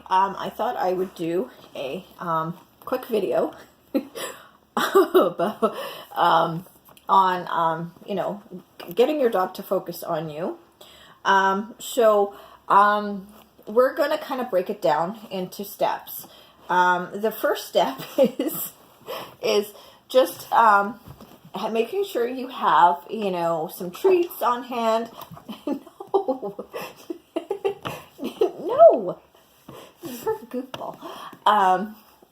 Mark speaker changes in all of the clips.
Speaker 1: I thought I would do a quick video about, on, getting your dog to focus on you. We're going to kind of break it down into steps. The first step is just making sure you have, some treats on hand. No. No. You're a goofball.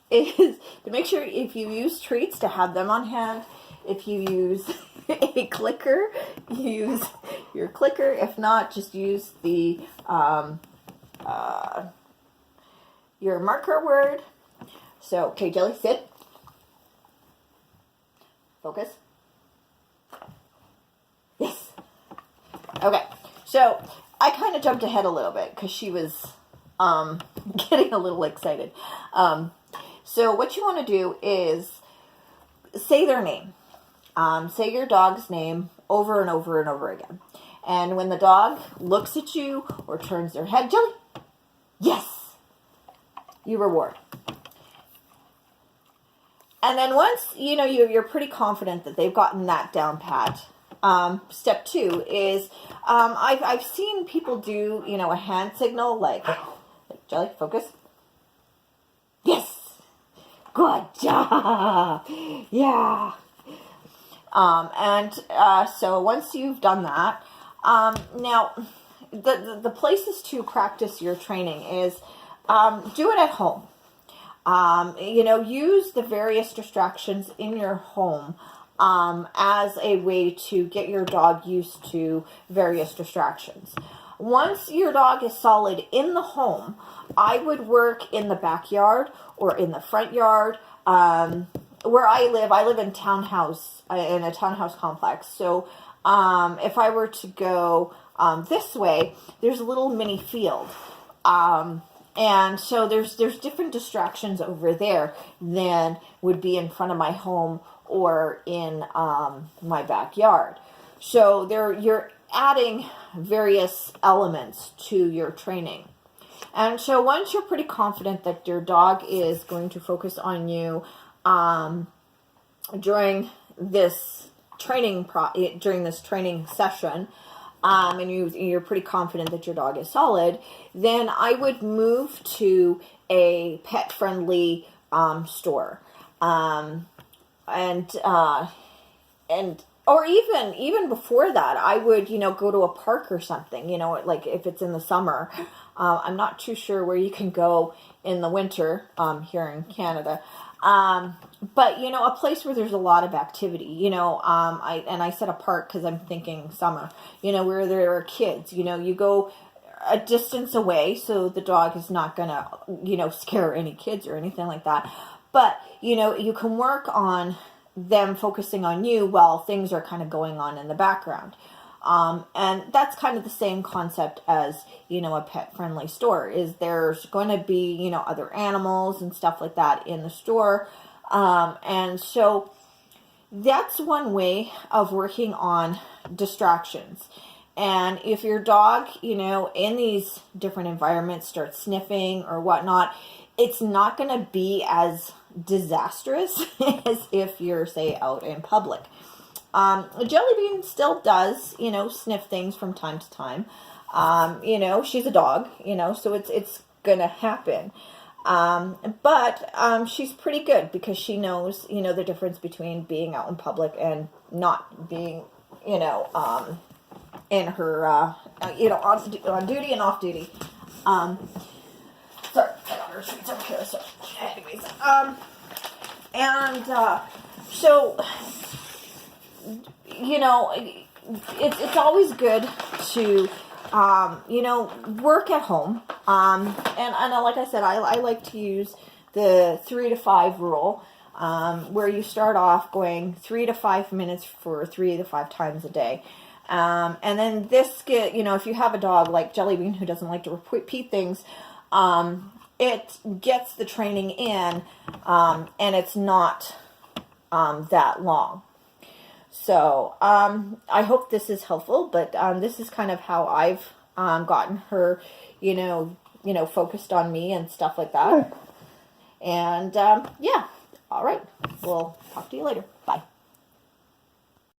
Speaker 1: Is to make sure if you use treats to have them on hand. If you use a clicker, use your clicker. If not, just use the your marker word. So, okay, Jelly, sit. Focus. Yes. Okay, so I kind of jumped ahead a little bit because she was getting a little excited. So what you want to do is say their name. Say your dog's name over and over and over again. And when the dog looks at you or turns their head, Jelly, yes, you reward. And then once, you're pretty confident that they've gotten that down pat, step 2 is, I've seen people do, a hand signal, like Jelly, focus. Yes. Good job. Yeah. So once you've done that, now the places to practice your training is, do it at home. Use the various distractions in your home, as a way to get your dog used to various distractions. Once your dog is solid in the home, I would work in the backyard or in the front yard. Where I live in a townhouse complex. So if I were to go this way, there's a little mini field. And so there's different distractions over there than would be in front of my home or in my backyard. So you're adding various elements to your training. And so once you're pretty confident that your dog is going to focus on you during this training session, and you're pretty confident that your dog is solid, then I would move to a pet-friendly store, or even before that, I would go to a park or something. Like if it's in the summer. I'm not too sure where you can go in the winter here in Canada. But a place where there's a lot of activity, I said a park because I'm thinking summer, where there are kids, you go a distance away so the dog is not gonna, scare any kids or anything like that. But, you can work on them focusing on you while things are kind of going on in the background. And that's kind of the same concept as, a pet-friendly store, is there's going to be, other animals and stuff like that in the store. And so that's one way of working on distractions. And if your dog, in these different environments starts sniffing or whatnot, it's not going to be as disastrous as if you're, say, out in public. Jelly Bean still does, sniff things from time to time. She's a dog, so it's gonna happen. But she's pretty good because she knows, the difference between being out in public and not being, in her, on duty and off duty. Sorry, I got her treats over here. So, anyways, so. It's always good to, work at home. And like I said, I like to use the 3 to 5 rule, where you start off going 3 to 5 minutes for 3 to 5 times a day. And then if you have a dog like Jelly Bean who doesn't like to repeat things, it gets the training in, and it's not that long. So I hope this is helpful, but this is kind of how I've gotten her, focused on me and stuff like that.
Speaker 2: Sure.
Speaker 1: And yeah, all right. We'll talk to you later. Bye.